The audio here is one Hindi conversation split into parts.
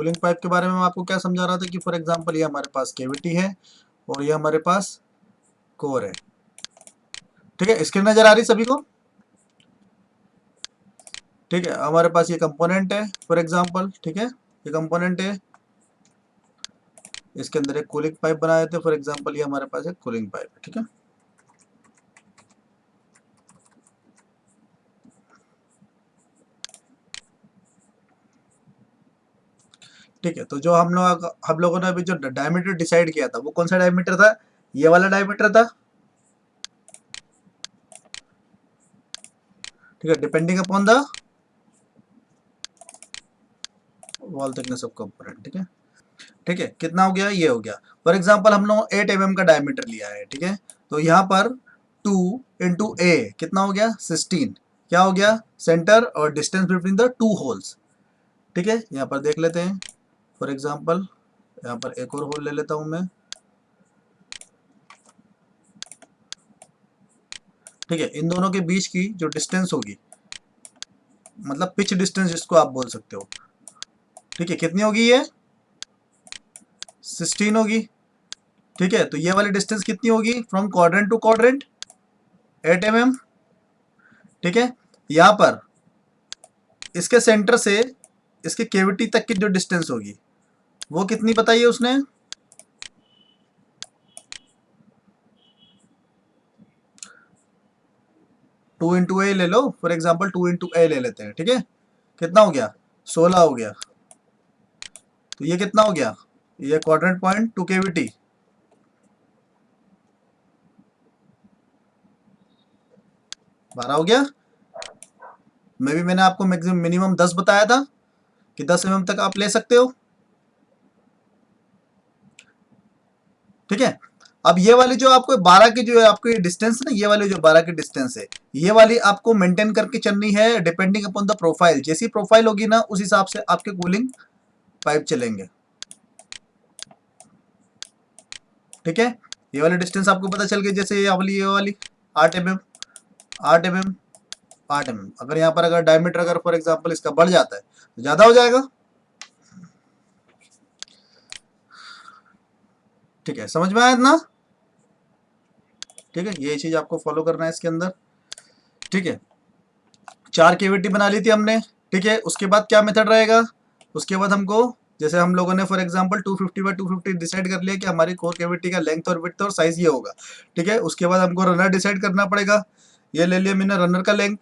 कूलिंग पाइप के बारे में मैं आपको क्या समझा रहा था कि फॉर एग्जांपल ये हमारे पास कैविटी है और ये हमारे पास कोर है। ठीक है, स्क्रीन नजर आ रही सभी को? ठीक है, हमारे पास ये कंपोनेंट है फॉर एग्जांपल। ठीक है, ये कंपोनेंट है, इसके अंदर एक कूलिंग पाइप बनाए थे फॉर एग्जांपल, ये हमारे पास एक कूलिंग पाइप है। ठीक है, ठीक है। तो जो हम लोगों ने अभी जो डायमीटर डिसाइड किया था वो कौन सा डायमीटर था? ये वाला डायमीटर था। ठीक है, depending upon the wall thickness of component. ठीक है, ठीक है, कितना हो गया? ये हो गया। फॉर एग्जांपल हम लोग 8 mm का डायमीटर लिया है। ठीक है, तो यहाँ पर 2 × A कितना हो गया? 16। क्या हो गया? सेंटर और distance between the two holes. ठीक है, यहाँ पर देख लेते हैं फॉर एग्जांपल, यहाँ पर एक और होल ले लेता हूँ मैं। ठीक है, इन दोनों के बीच की जो डिस्टेंस होगी, मतलब पिच डिस्टेंस जिसको आप बोल सकते हो, ठीक है, कितनी होगी? ये 16 होगी। ठीक है, तो ये वाली डिस्टेंस कितनी होगी from quadrant to quadrant? 8 mm। ठीक है, यहाँ पर इसके सेंटर से इसके केविटी तक की जो डिस्टेंस होगी वो कितनी बताई है उसने? 2 × A ले लो फॉर एग्जांपल, 2 × A ले लेते हैं। ठीक है, कितना हो गया? 16 हो गया। तो ये कितना हो गया? ये क्वाड्रेंट पॉइंट टू केविटी, 12 हो गया। मैंने आपको मैक्सिमम मिनिमम 10 बताया था कि 10 mm तक आप ले सकते हो। ठीक है, अब ये वाली जो आपको 12 की जो है आपको ये डिस्टेंस ना, ये वाली जो 12 की डिस्टेंस है, ये वाली आपको मेंटेन करके चलनी है डिपेंडिंग अपॉन द प्रोफाइल। जैसी प्रोफाइल होगी ना उस हिसाब से आपके कूलिंग पाइप चलेंगे। ठीक है, ये वाली डिस्टेंस आपको पता चल गई, जैसे ये वाली 8 mm, 8 mm, 8 mm। अगर यहाँ पर अगर डायमीटर अगर फॉर एग्जाम्पल इसका बढ़ जाता है तो ज्यादा हो जाएगा। ठीक है, समझ में आया ना? ठीक है, ये चीज आपको फॉलो करना है इसके अंदर। ठीक है, 4 केविटी बना ली थी हमने। ठीक है, उसके बाद क्या मेथड रहेगा? उसके बाद हमको, जैसे हम लोगों ने फॉर एग्जांपल 250 × 250 डिसाइड कर लिया कि हमारी कोर कैविटी का लेंथ और विड्थ और साइज ये होगा। ठीक है, उसके बाद हमको रनर डिसाइड करना पड़ेगा। ये ले लिया मैंने रनर का लेंथ।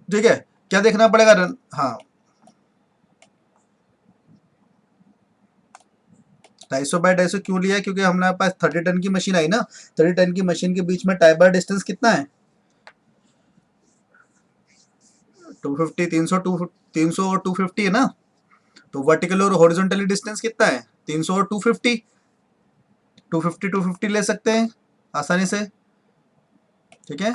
ठीक है, क्या देखना पड़ेगा? हाँ, 250 बाय 250 क्यों लिया? क्योंकि हमारे पास 30 टन की मशीन आई ना। 30 टन की मशीन के बीच में टाई बार डिस्टेंस कितना है? 250, 300, 300 और 250 है ना। तो वर्टिकल और हॉरिजॉन्टली डिस्टेंस कितना है? 300 और 250। 250 ले सकते हैं आसानी से। ठीक है,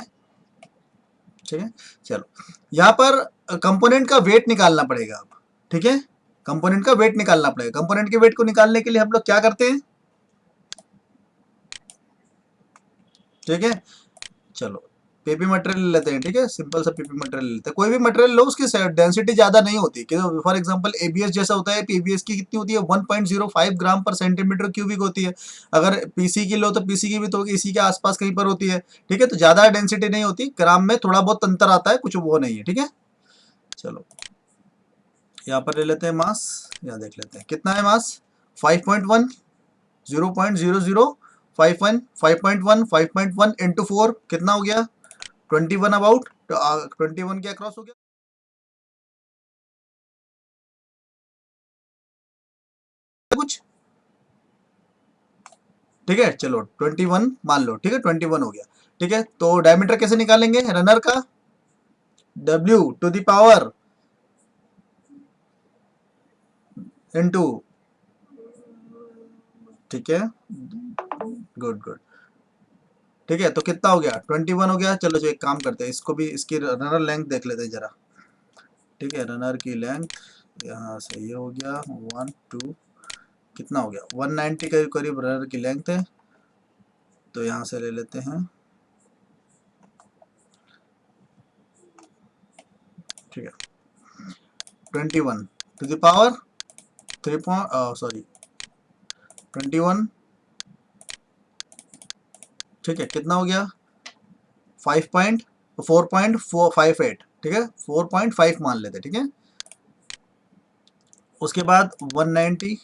ठीक है, चलो यहाँ पर कंपोनेंट का वेट निकालना पड़ेगा अब। ठीक है, कंपोनेंट का वेट निकालना पड़ेगा। कंपोनेंट के वेट को निकालने के लिए हम लोग क्या करते हैं? ठीक है, चलो पीपी मटेरियल ले लेते हैं। ठीक है, सिंपल सा पीपी मटेरियल लेते हैं। कोई भी मटेरियल लो, उसकी डेंसिटी ज्यादा नहीं होती। फॉर एग्जांपल एबीएस जैसा होता है, पीबीएस की कितनी होती है? 1.05 ग्राम पर सेंटीमीटर क्यूबिक होती है। अगर पीसी की लो तो पीसी की भी तो इसी के आसपास कहीं पर होती है। ठीक है, तो ज्यादा डेंसिटी नहीं होती, ग्राम में थोड़ा बहुत अंतर आता है, कुछ वो नहीं है। ठीक है, चलो यहाँ पर ले लेते हैं मास। यहाँ देख लेते हैं कितना है मास। 5.1, 0.00, 5.1, 5.1, 5.1 इंटू 4 कितना हो गया? 21 अबाउट। 21 के अक्रॉस हो गया कुछ। ठीक है, चलो 21 मान लो। ठीक है, 21 हो गया। ठीक है, तो डायमीटर कैसे निकालेंगे रनर का? W⁴ into. ठीक है, गुड गुड। ठीक है, तो कितना हो गया? 21 हो गया। चलो जो एक काम करते हैं, इसको भी इसकी रनर लेंथ देख लेते हैं जरा। ठीक है, रनर की लेंथ यहाँ से ये हो गया 1 2, कितना हो गया? 190 के करीब रनर की लेंथ है। तो यहाँ से ले लेते हैं। ठीक है, 21 टू द पावर सॉरी 21, ठीक है, कितना हो गया 4.58, ठीक है 4.5 मान लेते, ठीक है। उसके बाद 190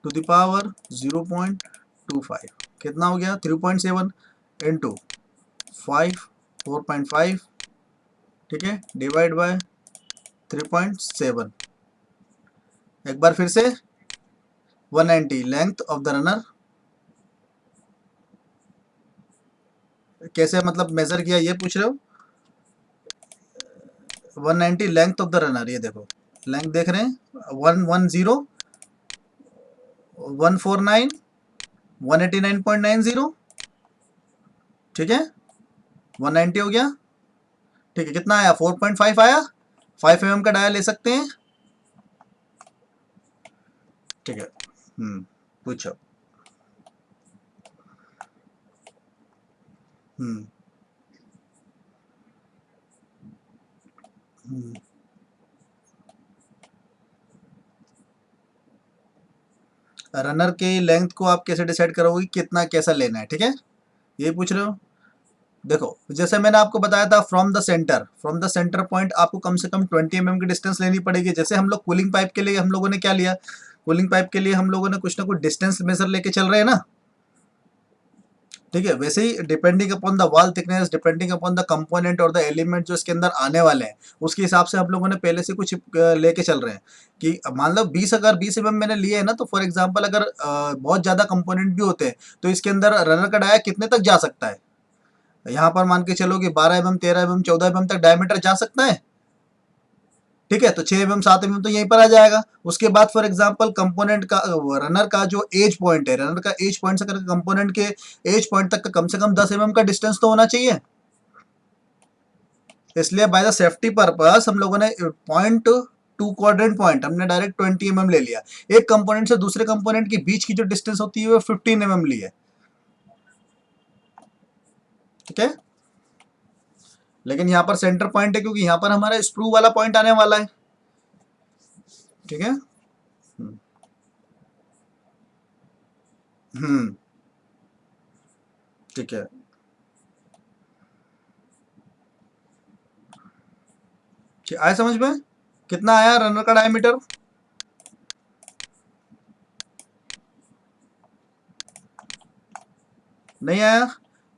टू द पावर 0.25 कितना हो गया 3.7 इंटू 5 4.5, ठीक है, डिवाइड बाय 3.7। एक बार फिर से 190 लेंथ ऑफ द रनर, कैसे मतलब मेजर किया ये पूछ रहे हो। 190 लेंथ ऑफ द रनर, ये देखो लेंथ देख रहे हैं 110 149 189.90, ठीक है 190 हो गया, ठीक है। कितना आया 4.5 आया, 5 mm का डाया ले सकते हैं, ठीक है। पूछो। हम्म हम्म। रनर की लेंथ को आप कैसे डिसाइड करोगे, कितना कैसा लेना है, ठीक है, ये पूछ रहे हो। देखो जैसे मैंने आपको बताया था, फ्रॉम द सेंटर पॉइंट आपको कम से कम 20 mm की डिस्टेंस लेनी पड़ेगी। जैसे हम लोग कूलिंग पाइप के लिए हम लोगों ने क्या लिया, कूलिंग पाइप के लिए हम लोगों ने कुछ ना कुछ डिस्टेंस मेजर लेके चल रहे हैं ना, ठीक है। वैसे ही depending upon the wall thickness, depending upon the component और द एलिमेंट जो इसके अंदर आने वाले हैं, उसके हिसाब से हम लोगों ने पहले से कुछ लेके चल रहे हैं कि मान लो 20, अगर 20 mm मैंने लिए है ना, तो फॉर एग्जांपल अगर बहुत ज़्यादा कंपोनेंट भी होते हैं तो इसके अंदर रनर का डाया कितने तक जा सकता है, यहाँ पर मान के चलो कि 12 mm 13 mm 14 mm तक डायमीटर जा सकता है, ठीक है। तो 6 mm 7 mm तो यहीं पर आ जाएगा। उसके बाद फॉर एग्जांपल कंपोनेंट का, रनर का जो एज पॉइंट है, रनर का एज पॉइंट से करके कंपोनेंट के एज पॉइंट तक का कम से कम 10 mm का डिस्टेंस तो होना चाहिए। इसलिए बाय द सेफ्टी पर्पस हम लोगों ने पॉइंट टू क्वाड्रेंट पॉइंट हमने डायरेक्ट 20 mm ले लिया। एक कंपोनेंट से दूसरे कंपोनेंट के बीच की जो डिस्टेंस होती है वो 15 mm ली है, ठीक है। लेकिन यहाँ पर सेंटर पॉइंट है क्योंकि यहाँ पर हमारा स्क्रू वाला पॉइंट आने वाला है, ठीक है। हम्म ठीक है। आया समझ में, कितना आया रनर का डायमीटर। नहीं आया,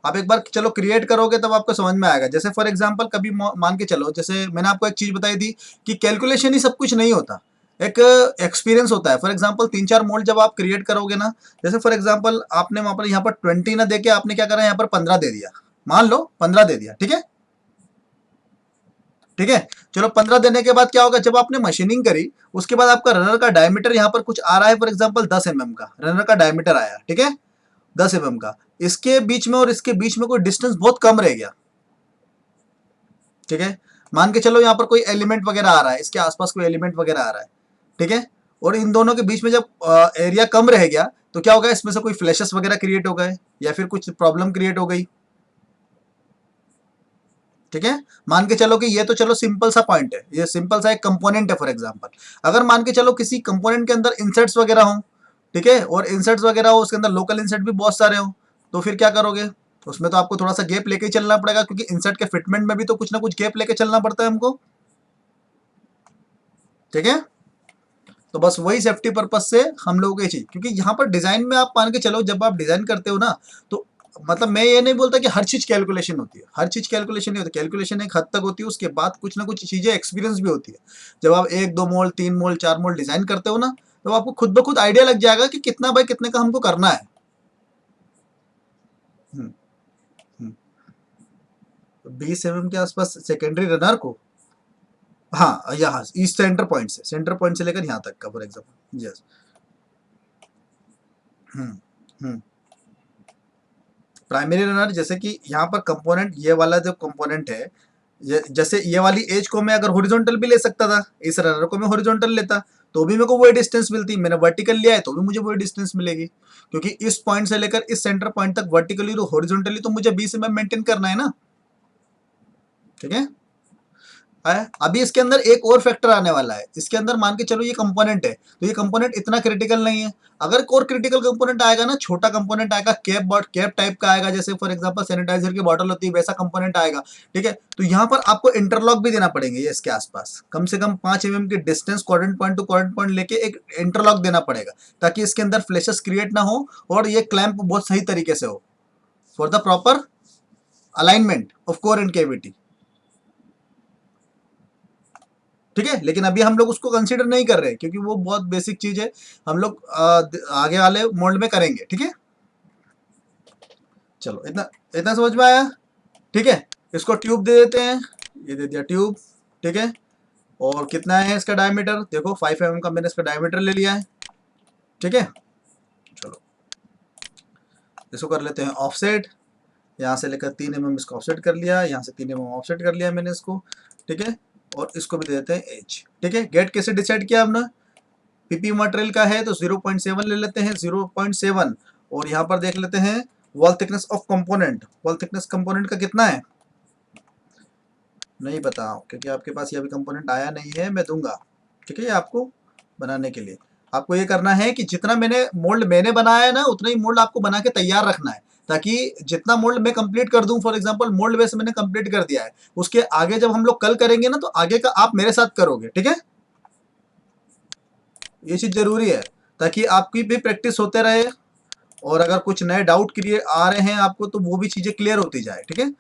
आप एक बार चलो क्रिएट करोगे तब आपको समझ में आएगा। जैसे फॉर एग्जांपल कभी मान के चलो, जैसे मैंने आपको एक चीज बताई थी कि कैलकुलेशन ही सब कुछ नहीं होता, एक एक्सपीरियंस होता है। फॉर एग्जांपल 3-4 मोल्ड जब आप क्रिएट करोगे ना, जैसे फॉर एग्जांपल आपने वहां पर यहाँ पर 20 ना देके आपने क्या करा, यहाँ पर 15 दे दिया, मान लो 15 दे दिया, ठीक है, ठीक है। चलो 15 देने के बाद क्या होगा, जब आपने मशीनिंग करी उसके बाद आपका रनर का डायमीटर यहाँ पर कुछ आ रहा है, फॉर एग्जाम्पल 10 mm का रनर का डायमीटर आया, ठीक है 10 mm का। इसके बीच में और इसके बीच में कोई डिस्टेंस बहुत कम रह गया, ठीक है। मान के चलो यहाँ पर कोई एलिमेंट वगैरह आ रहा है, इसके आसपास कोई एलिमेंट वगैरह आ रहा है, ठीक है। और इन दोनों के बीच में जब एरिया कम रह गया तो क्या होगा, इसमें से कोई फ्लैशेस वगैरह क्रिएट हो गए या फिर कुछ प्रॉब्लम क्रिएट हो गई, ठीक है। मान के चलो कि ये तो चलो सिंपल सा पॉइंट है, ये सिंपल सा एक कंपोनेंट है फॉर एग्जांपल। अगर मान के चलो किसी कंपोनेंट के अंदर इंसर्ट्स वगैरह हो, ठीक है, और इंसर्ट्स वगैरह हो, उसके अंदर लोकल इंसर्ट भी बहुत सारे हो, तो फिर क्या करोगे, उसमें तो आपको थोड़ा सा गैप लेके ही चलना पड़ेगा, क्योंकि इंसर्ट के फिटमेंट में भी तो कुछ ना कुछ गैप लेके चलना पड़ता है हमको, ठीक है। तो बस वही सेफ्टी पर्पज से हम लोगों को ये चीज, क्योंकि यहाँ पर डिजाइन में आप मान के चलो जब आप डिजाइन करते हो ना, तो मतलब मैं ये नहीं बोलता कि हर चीज कैलकुलेशन होती है, हर चीज कैलकुलेशन नहीं होती, कैलकुलेशन एक हद तक होती है, उसके बाद कुछ ना कुछ चीजें एक्सपीरियंस भी होती है। जब आप 1-2 मोल 3 मोल 4 मोल डिजाइन करते हो ना, तो आपको खुद ब खुद आइडिया लग जाएगा कि कितना बाय कितने का हमको करना है। हम्म, हम्म। 20 mm के आसपास सेकेंडरी रनर को, हाँ यहाँ इस सेंटर पॉइंट से, सेंटर पॉइंट से लेकर यहाँ तक का for example, yes. Hmm hmm primary runner, जैसे कि यहाँ पर कंपोनेंट, ये वाला जो कंपोनेंट है, जैसे ये वाली एज को मैं अगर हॉरिजॉन्टल भी ले सकता था, इस रनर को मैं हॉरिजॉन्टल लेता तो भी मेरे को वही डिस्टेंस मिलती, मैंने वर्टिकल लिया है तो भी मुझे वही डिस्टेंस मिलेगी, क्योंकि इस पॉइंट से लेकर इस सेंटर पॉइंट तक वर्टिकली तो हॉरिजॉन्टली तो मुझे 20 mm मेंटेन करना है ना, ठीक है। है। अभी इसके अंदर एक और फैक्टर आने वाला है, इसके अंदर मान के चलो ये कंपोनेंट है, तो ये कंपोनेंट इतना क्रिटिकल नहीं है। अगर कोर क्रिटिकल कंपोनेंट आएगा ना, छोटा कंपोनेंट आएगा, कैप टाइप का आएगा, जैसे फॉर एग्जांपल सैनिटाइजर की बॉटल होती है वैसा कंपोनेंट आएगा, ठीक है। तो यहाँ पर आपको इंटरलॉक भी देना पड़ेंगे, ये इसके आसपास कम से कम 5 mm की distance coordinate point two coordinate point लेके एक इंटरलॉक देना पड़ेगा, ताकि इसके अंदर फ्लैशेस क्रिएट ना हो और ये क्लैंप बहुत सही तरीके से हो, for the proper alignment of core and cavity, ठीक है। लेकिन अभी हम लोग उसको कंसीडर नहीं कर रहे क्योंकि वो बहुत बेसिक चीज है, हम लोग आगे वाले मोल्ड में करेंगे, ठीक है। चलो इतना इतना समझ में आया, ठीक है। इसको ट्यूब दे देते हैं, ये दे दिया ट्यूब, ठीक है। और कितना है इसका डायमीटर, देखो 5 mm का मैंने इसका डायमीटर ले लिया है, ठीक है। चलो इसको कर लेते हैं ऑफसेट, यहाँ से लेकर 3 mm इसको ऑफसेट कर लिया, यहाँ से 3 mm ऑफसेट कर लिया मैंने इसको, ठीक है। और इसको भी दे देते हैं एच, ठीक है। गेट कैसे डिसाइड किया हमने, पीपी मटेरियल का है तो 0.7 ले लेते हैं, 0.7। और यहाँ पर देख लेते हैं wall thickness of component, wall thickness component का कितना है नहीं पता, क्योंकि आपके पास ये अभी कंपोनेंट आया नहीं है, मैं दूंगा, ठीक है। आपको बनाने के लिए आपको ये करना है कि जितना मोल्ड मैंने बनाया है ना, उतना ही मोल्ड आपको बना के तैयार रखना है, ताकि जितना मोल्ड मैं कंप्लीट कर दूं, फॉर एग्जांपल मोल्ड बेस मैंने कंप्लीट कर दिया है, उसके आगे जब हम लोग कल करेंगे ना, तो आगे का आप मेरे साथ करोगे, ठीक है। ये चीज जरूरी है ताकि आपकी भी प्रैक्टिस होते रहे, और अगर कुछ नए डाउट क्लियर आ रहे हैं आपको तो वो भी चीजें क्लियर होती जाए, ठीक है।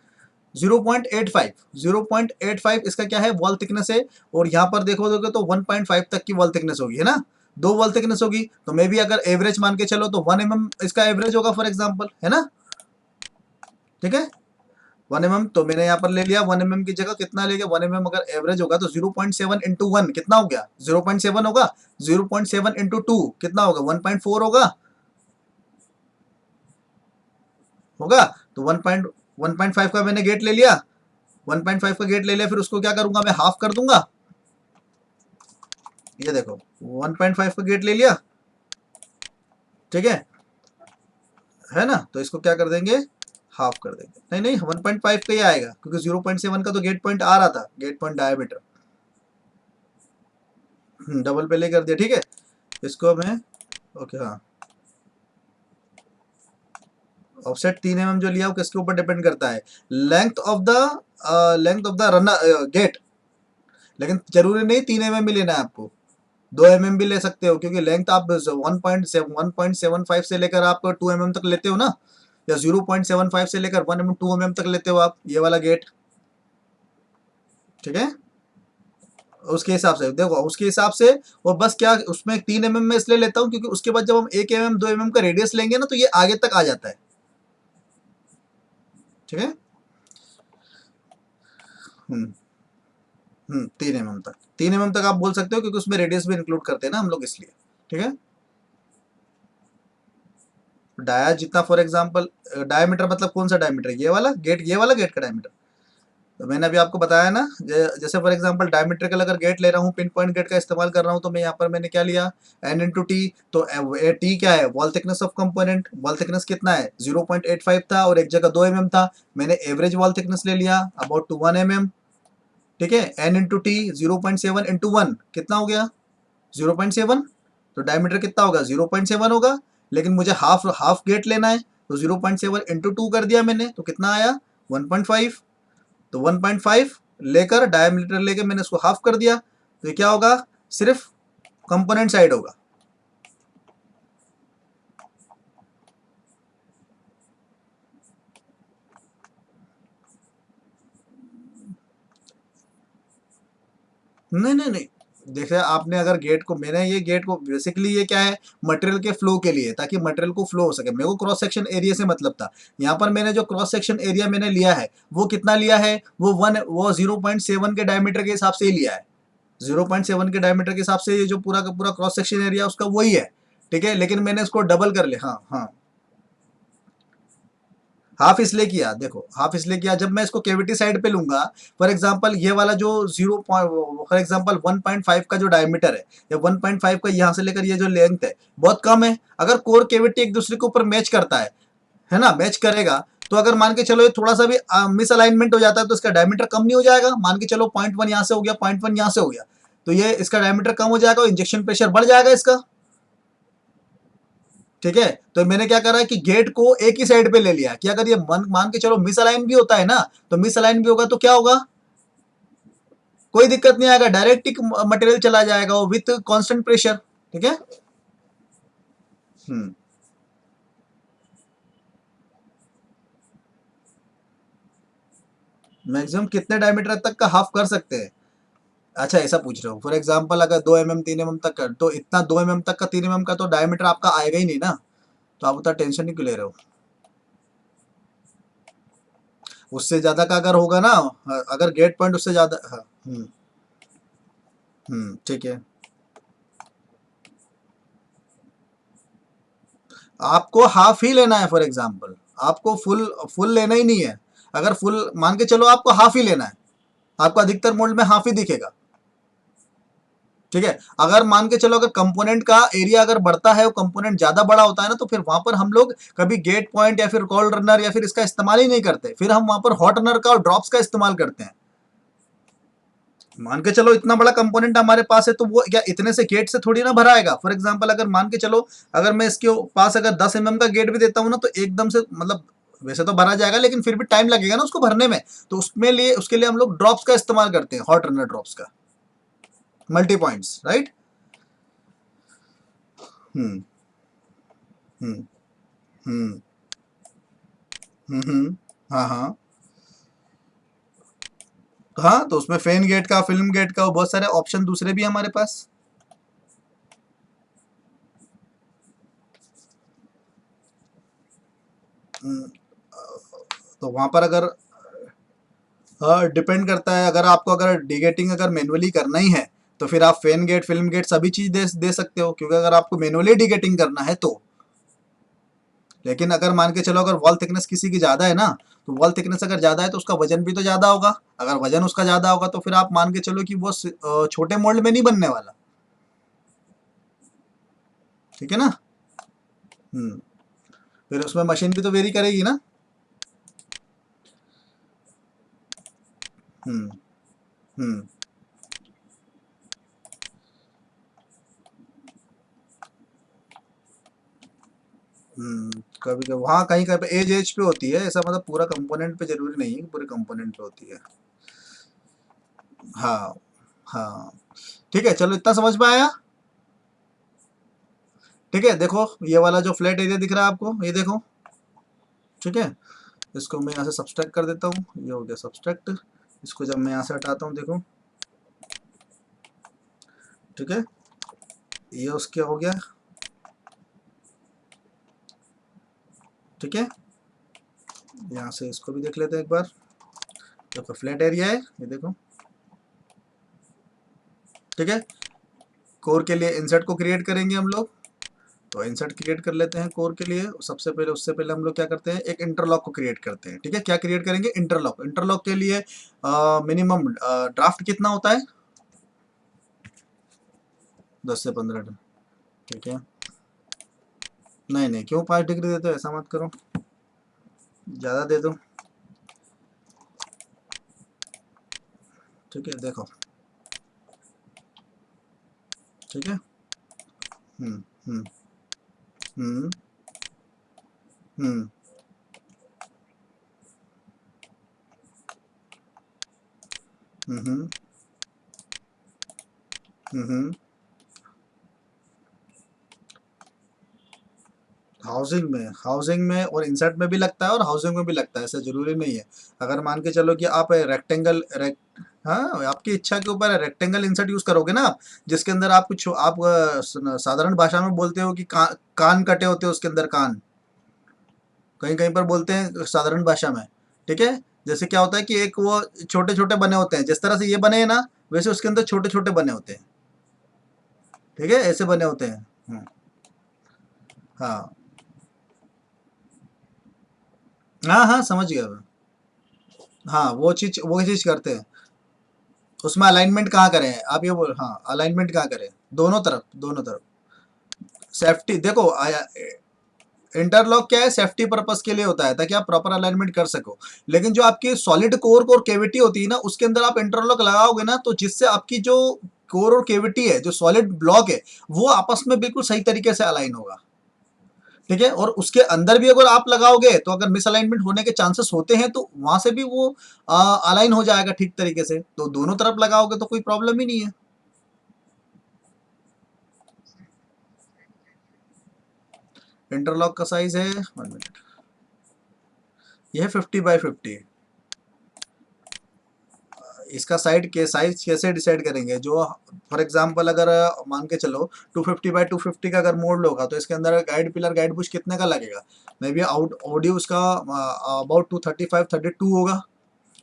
0.85 0.85 इसका क्या है, वॉल थिकनेस है। और यहाँ पर देखोगे तो 1.5 तक की वॉल थिकनेस होगी, है ना, 2 वॉल थिकनेस होगी। तो मे भी अगर एवरेज मान के चलो तो 1 mm इसका एवरेज होगा फॉर एग्जांपल, है ना, ठीक है। 1 mm तो मैंने यहाँ पर ले लिया, 1 mm की जगह कितना ले गया, 1 mm अगर एवरेज होगा तो 0.7 इंटू 1 कितना हो गया, 0.7 होगा। 0.7 इंटू 2 कितना होगा, 1.4 होगा। तो 1.5 का मैंने गेट ले लिया, 1.5 का गेट ले लिया, फिर उसको क्या करूंगा मैं, हाफ कर दूंगा। ये देखो 1.5 का गेट ले लिया, ठीक है ना। तो इसको क्या कर देंगे, हाफ कर देंगे। नहीं नहीं 1.5 का ही आएगा, क्योंकि 0.7 का तो गेट पॉइंट आ रहा था, गेट पॉइंट डायमीटर डबल पे ले कर दिया, ठीक है। इसको मैं ओके, हाँ ऑफसेट 3 mm जो लिया वो किसके ऊपर डिपेंड करता है, length of the runner gate. लेकिन जरूरी नहीं 3 mm भी लेना है आपको, 2 mm भी ले सकते हो, क्योंकि लेंथ आप 1.75 से लेकर आप 2 mm तक लेते हो ना, या 0.75 से लेकर 1 mm 2 mm तक लेते हो आप, ये वाला गेट, ठीक है। उसके हिसाब से देखो, उसके हिसाब से। और बस क्या उसमें 3 mm में इसलिए लेता हूँ क्योंकि उसके बाद जब हम 1 mm 2 mm का रेडियस लेंगे ना, तो ये आगे तक आ जाता है, ठीक है। 3 mm तक, 3 mm तक आप बोल सकते हो, क्योंकि उसमें रेडियस भी इंक्लूड करते हैं ना हम लोग, इसलिए, ठीक है। डाया जितना फॉर एग्जांपल, डायमीटर मतलब कौन सा डायमीटर, ये वाला गेट, ये वाला गेट का डायमीटर। तो मैंने अभी आपको बताया ना, जैसे फॉर एग्जांपल डायमीट्रिकल अगर गेट ले रहा हूँ, पिन पॉइंट गेट का इस्तेमाल कर रहा हूँ, तो मैं यहाँ पर मैंने क्या लिया, एन इंटू टी। तो टी क्या है, wall thickness of component, wall thickness कितना है 0.85 था, और एक जगह 2 mm था, मैंने एवरेज वॉल थिकनेस ले लिया अबाउट टू 1 mm, ठीक है। एन इंटू टी 0.7 इंटू 1 कितना हो गया 0.7, तो डायमीटर कितना होगा 0.7 होगा। लेकिन मुझे हाफ हाफ गेट लेना है, तो 0.7 इंटू 2 कर दिया मैंने, तो कितना आया 1.5। तो 1.5 लेकर डायमीटर लेकर मैंने इसको हाफ कर दिया, तो ये क्या होगा, सिर्फ कंपोनेंट साइड होगा। नहीं नहीं नहीं, देखिए आपने अगर गेट को, मैंने ये गेट को बेसिकली ये क्या है, मटेरियल के फ्लो के लिए, ताकि मटेरियल को फ्लो हो सके। मेरे को क्रॉस सेक्शन एरिया से मतलब था, यहाँ पर मैंने जो क्रॉस सेक्शन एरिया मैंने लिया है वो कितना लिया है, वो 0.7 के डायमीटर के हिसाब से ही लिया है। 0.7 के डायमीटर के हिसाब से ये जो पूरा का पूरा क्रॉस सेक्शन एरिया उसका वही है, ठीक है। लेकिन मैंने इसको डबल कर लिया, हाँ हाँ, हाफ इसलिए किया, देखो हाफ इसलिए किया, जब मैं इसको कैविटी साइड पे लूंगा, फॉर एग्जांपल ये वाला जो 0 फॉर एग्जांपल 1.5 का जो डायमीटर है, या 1.5 का यहाँ से लेकर ये जो लेंथ है बहुत कम है। अगर कोर कैविटी एक दूसरे के ऊपर मैच करता है ना, मैच करेगा, तो अगर मान के चलो ये थोड़ा सा भी मिस अलाइनमेंट हो जाता है तो इसका डायमीटर कम नहीं हो जाएगा। मान के चलो 0.1 यहाँ से हो गया, 0.1 यहाँ से हो गया, तो ये इसका डायमीटर कम हो जाएगा और इंजेक्शन प्रेशर बढ़ जाएगा इसका। ठीक है, तो मैंने क्या करा है कि गेट को एक ही साइड पे ले लिया कि अगर ये मान के चलो मिस अलाइन भी होता है ना, तो मिस अलाइन भी होगा तो क्या होगा, कोई दिक्कत नहीं आएगा, डायरेक्ट मटेरियल चला जाएगा वो विथ कांस्टेंट प्रेशर। ठीक है। हम्म मैक्सिमम कितने डायमीटर तक का हाफ कर सकते हैं? अच्छा ऐसा पूछ रहे हो, फॉर एग्जांपल अगर 2 mm 3 mm तक कर, तो इतना 2 mm तक का 3 mm का तो डायमीटर आपका आएगा ही नहीं ना, तो आप उतना टेंशन नहीं क्यों ले रहे हो? उससे ज्यादा का अगर होगा ना, अगर गेट पॉइंट उससे ज्यादा, हाँ। ठीक है। आपको हाफ ही लेना है, फॉर एग्जांपल आपको फुल फुल लेना ही नहीं है। अगर फुल मान के चलो आपको हाफ ही लेना है, आपको अधिकतर मोल्ड में हाफ ही दिखेगा। ठीक है, अगर मान के चलो अगर कंपोनेंट का एरिया अगर बढ़ता है, वो कंपोनेंट ज्यादा बड़ा होता है ना, तो फिर वहां पर हम लोग कभी गेट पॉइंट या फिर कोल्ड रनर या फिर इसका इस्तेमाल ही नहीं करते, फिर हम वहां पर हॉट रनर का और ड्रॉप्स का इस्तेमाल करते हैं। मान के चलो इतना बड़ा कंपोनेंट हमारे पास है, तो वो क्या इतने से गेट से थोड़ी ना भराएगा। फॉर एग्जांपल अगर मान के चलो अगर मैं इसके पास अगर 10 mm का गेट भी देता हूँ ना, तो एकदम से मतलब वैसे तो भरा जाएगा, लेकिन फिर भी टाइम लगेगा ना उसको भरने में, तो उसके लिए हम लोग ड्रॉप्स का इस्तेमाल करते हैं, हॉट रनर ड्रॉप्स का, मल्टी पॉइंट्स, राइट। हम्म हम्म हम्म हाँ हाँ हाँ, तो उसमें फैन गेट का, फिल्म गेट का, बहुत सारे ऑप्शन दूसरे भी हैं हमारे पास। हम्म, तो वहां पर अगर डिपेंड करता है, अगर आपको अगर डिगेटिंग अगर मैनुअली करना ही है, तो फिर आप फैन गेट, फिल्म गेट सभी चीज दे सकते हो, क्योंकि अगर आपको मैनुअली डिगेटिंग करना है तो। लेकिन अगर मान के चलो अगर वॉल थिकनेस किसी की ज्यादा है ना, तो वॉल थिकनेस अगर ज्यादा है तो उसका वजन भी तो ज्यादा होगा। अगर वजन उसका ज्यादा होगा तो फिर आप मान के चलो कि वो छोटे मोल्ड में नहीं बनने वाला। ठीक है ना। हम्म फिर उसमें मशीन भी तो वेरी करेगी ना। हम्म हम्म कभी कभी हाँ, कहीं कहीं पे एज एज पे होती है ऐसा, मतलब पूरा कंपोनेंट पे जरूरी नहीं है कि पूरे कंपोनेंट पे होती है। हाँ हाँ। ठीक है, चलो इतना समझ में आया। ठीक है, देखो ये वाला जो फ्लैट एरिया दिख रहा है आपको, ये देखो। ठीक है, इसको मैं यहाँ से सब्सट्रैक्ट कर देता हूँ, ये हो गया सब्सट्रैक्ट। इसको जब मैं यहाँ से हटाता हूँ, देखो। ठीक है, ये उसके हो गया। ठीक है, यहाँ से इसको भी देख लेते हैं एक बार। देखो फ्लैट एरिया है, ये देखो। ठीक है, कोर के लिए इंसर्ट को क्रिएट करेंगे हम लोग, तो इंसर्ट क्रिएट कर लेते हैं कोर के लिए। सबसे पहले उससे पहले हम लोग क्या करते हैं, एक इंटरलॉक को क्रिएट करते हैं। ठीक है, क्या क्रिएट करेंगे, इंटरलॉक। इंटरलॉक के लिए मिनिमम ड्राफ्ट कितना होता है, 10 से 15। ठीक है, नहीं नहीं, क्यों 5 डिग्री देते हो, ऐसा मत करो, ज़्यादा दे दो। ठीक है, देखो। ठीक है। हम्म हम्म हम्म हम्म हम्म हाउसिंग में और इंसर्ट में भी लगता है और हाउसिंग में भी लगता है, ऐसा जरूरी नहीं है। अगर मान के चलो कि आप रेक्टेंगल हाँ, आपकी इच्छा के ऊपर है, रेक्टेंगल इंसर्ट यूज करोगे ना आप, जिसके अंदर आप कुछ आप साधारण भाषा में बोलते हो कि कान कटे होते हैं उसके अंदर, कान कहीं कहीं पर बोलते हैं साधारण भाषा में। ठीक है, जैसे क्या होता है कि एक वो छोटे छोटे बने होते हैं, जिस तरह से ये बने हैं ना, वैसे उसके अंदर छोटे छोटे बने होते हैं। ठीक है, ऐसे बने होते हैं। हाँ हाँ हाँ, समझ गया मैं। हाँ, वो चीज करते हैं। उसमें अलाइनमेंट कहाँ करें आप, ये बोल, हाँ अलाइनमेंट कहाँ करें, दोनों तरफ दोनों तरफ। सेफ्टी देखो इंटरलॉक क्या है, सेफ्टी पर्पस के लिए होता है ताकि आप प्रॉपर अलाइनमेंट कर सको। लेकिन जो आपकी सॉलिड कोर और केविटी होती है ना, उसके अंदर आप इंटरलॉक लगाओगे ना, तो जिससे आपकी जो कोर और केविटी है, जो सॉलिड ब्लॉक है, वो आपस में बिल्कुल सही तरीके से अलाइन होगा। ठीक है, और उसके अंदर भी अगर आप लगाओगे तो अगर मिसअलाइनमेंट होने के चांसेस होते हैं, तो वहां से भी वो अलाइन हो जाएगा ठीक तरीके से। तो दोनों तरफ लगाओगे तो कोई प्रॉब्लम ही नहीं है। इंटरलॉक का साइज है 1 मिनट, ये है 50 बाई 50। इसका साइज कैसे डिसाइड करेंगे, जो फॉर एग्जांपल अगर मान के चलो 250 बाई 250 का अगर मोड लोगा, तो इसके अंदर गाइड पिलर गाइड बुश कितने का लगेगा, मे बी ऑडियो उसका अबाउट 235-32 होगा।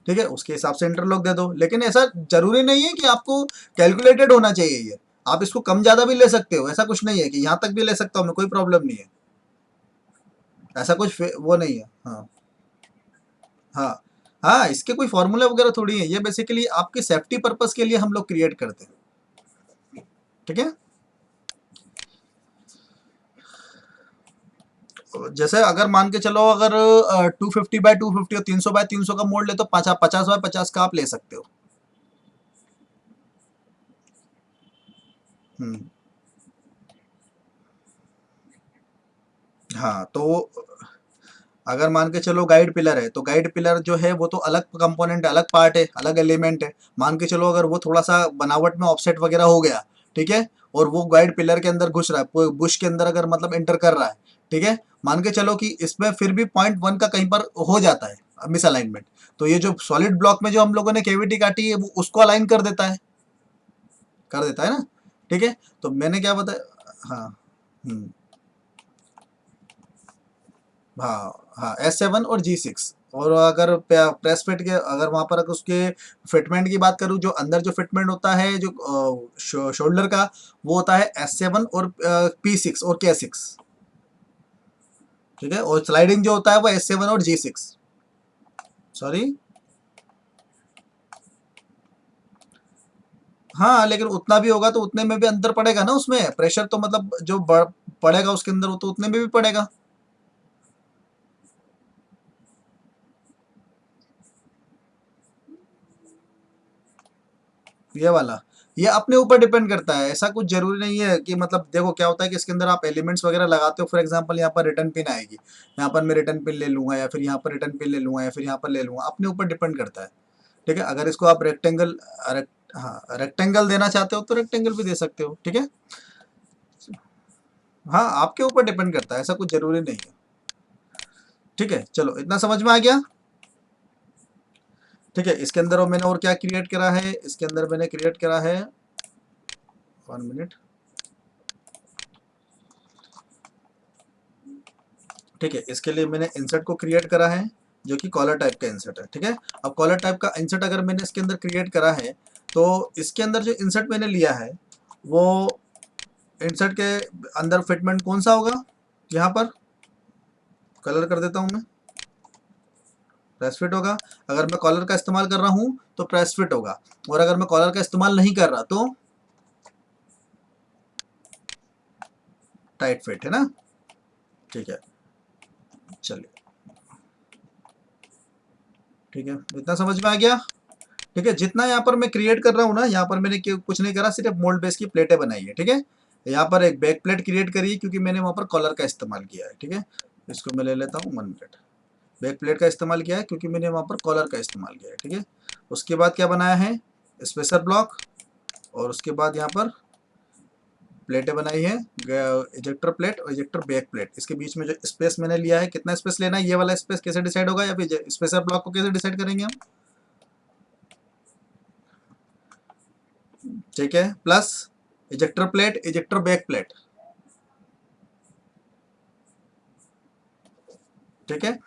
ठीक है, उसके हिसाब से इंटरलॉक दे दो। लेकिन ऐसा जरूरी नहीं है कि आपको कैलकुलेटेड होना चाहिए ये, आप इसको कम ज्यादा भी ले सकते हो, ऐसा कुछ नहीं है कि यहाँ तक भी ले सकता हूँ मैं, कोई प्रॉब्लम नहीं है। ऐसा कुछ वो नहीं है। हाँ हाँ हाँ, इसके कोई फॉर्मूला वगैरह थोड़ी है, ये बेसिकली आपके सेफ्टी पर्पस के लिए हम लोग क्रिएट करते हैं। ठीक है, जैसे अगर मान के चलो, अगर 250 बाई 250 और 300 बाई 300 का मोड ले, तो 50 बाई 50 का आप ले सकते हो। हम्म। हाँ, तो अगर मान के चलो गाइड पिलर है, तो गाइड पिलर जो है वो तो अलग कंपोनेंट है, अलग पार्ट है, अलग एलिमेंट है। मान के चलो अगर वो थोड़ा सा बनावट में ऑफसेट वगैरह हो गया, ठीक है, और वो गाइड पिलर के अंदर घुस रहा है, बुश के अंदर अगर मतलब एंटर कर रहा है, ठीक है, मान के चलो कि इसमें फिर भी 0.1 का कहीं पर हो जाता है मिसअलाइनमेंट, तो ये जो सॉलिड ब्लॉक में जो हम लोगों ने केविटी काटी है, वो उसको अलाइन कर देता है ना। ठीक है, तो मैंने क्या बताया। हाँ। हम्म। हाँ हाँ, S7 और G6। और अगर प्रेस फिट के, अगर वहां पर अगर उसके फिटमेंट की बात करूँ, जो अंदर जो फिटमेंट होता है जो शोल्डर का, वो होता है S7 और P6 और K6। ठीक है, और स्लाइडिंग जो होता है वो S7 और G6। सॉरी। हाँ, लेकिन उतना भी होगा तो उतने में भी अंतर पड़ेगा ना, उसमें प्रेशर तो मतलब जो पड़ेगा उसके अंदर, वो तो उतने में भी पड़ेगा। ये वाला, ये अपने ऊपर डिपेंड करता है, ऐसा कुछ जरूरी नहीं है कि मतलब देखो क्या होता है कि इसके अंदर आप एलिमेंट्स वगैरह लगाते हो, फॉर एग्जांपल यहाँ पर रिटर्न पिन आएगी, यहाँ पर मैं रिटर्न पिन ले लूंगा, या फिर यहाँ पर रिटर्न पिन ले लूंगा, या फिर यहाँ पर ले लूंगा, अपने ऊपर डिपेंड करता है। ठीक है, अगर इसको आप हाँ रेक्टेंगल देना चाहते हो तो रेक्टेंगल भी दे सकते हो। ठीक है, हाँ आपके ऊपर डिपेंड करता है, ऐसा कुछ जरूरी नहीं है। ठीक है, चलो इतना समझ में आ गया। ठीक है, इसके अंदर और मैंने और क्या क्रिएट करा है, इसके अंदर मैंने क्रिएट करा है, 1 मिनट। ठीक है, इसके लिए मैंने इंसर्ट को क्रिएट करा है, जो कि कॉलर टाइप का इंसर्ट है। ठीक है, अब कॉलर टाइप का इंसर्ट अगर मैंने इसके अंदर क्रिएट करा है, तो इसके अंदर जो इंसर्ट मैंने लिया है, वो इंसर्ट के अंदर फिटमेंट कौन सा होगा, यहाँ पर कलर कर देता हूँ मैं, प्रेस फिट होगा। अगर मैं कॉलर का इस्तेमाल कर रहा हूँ तो प्रेस फिट होगा, और अगर मैं कॉलर का इस्तेमाल नहीं कर रहा तो टाइट फिट है ना। ठीक है, चलिए। ठीक है, इतना समझ में आ गया। ठीक है, जितना यहाँ पर मैं क्रिएट कर रहा हूँ ना, यहाँ पर मैंने कुछ नहीं करा, सिर्फ मोल्ड बेस की प्लेटें बनाई है। ठीक है, यहाँ पर एक बैक प्लेट क्रिएट करी है, क्योंकि मैंने वहाँ पर कॉलर का इस्तेमाल किया है। ठीक है, इसको मैं ले लेता हूँ 1 मिनट। बैक प्लेट का इस्तेमाल किया है क्योंकि मैंने वहाँ पर कॉलर का इस्तेमाल किया है। ठीक है, उसके बाद क्या बनाया है, स्पेसर ब्लॉक, और उसके बाद यहाँ पर प्लेटें बनाई है, इजेक्टर प्लेट और इजेक्टर बैक प्लेट। इसके बीच में जो स्पेस मैंने लिया है, कितना स्पेस लेना है, ये वाला स्पेस कैसे डिसाइड होगा, या फिर स्पेसर ब्लॉक को कैसे डिसाइड करेंगे हम। ठीक है, plus ejector plate ejector back plate. ठीक है,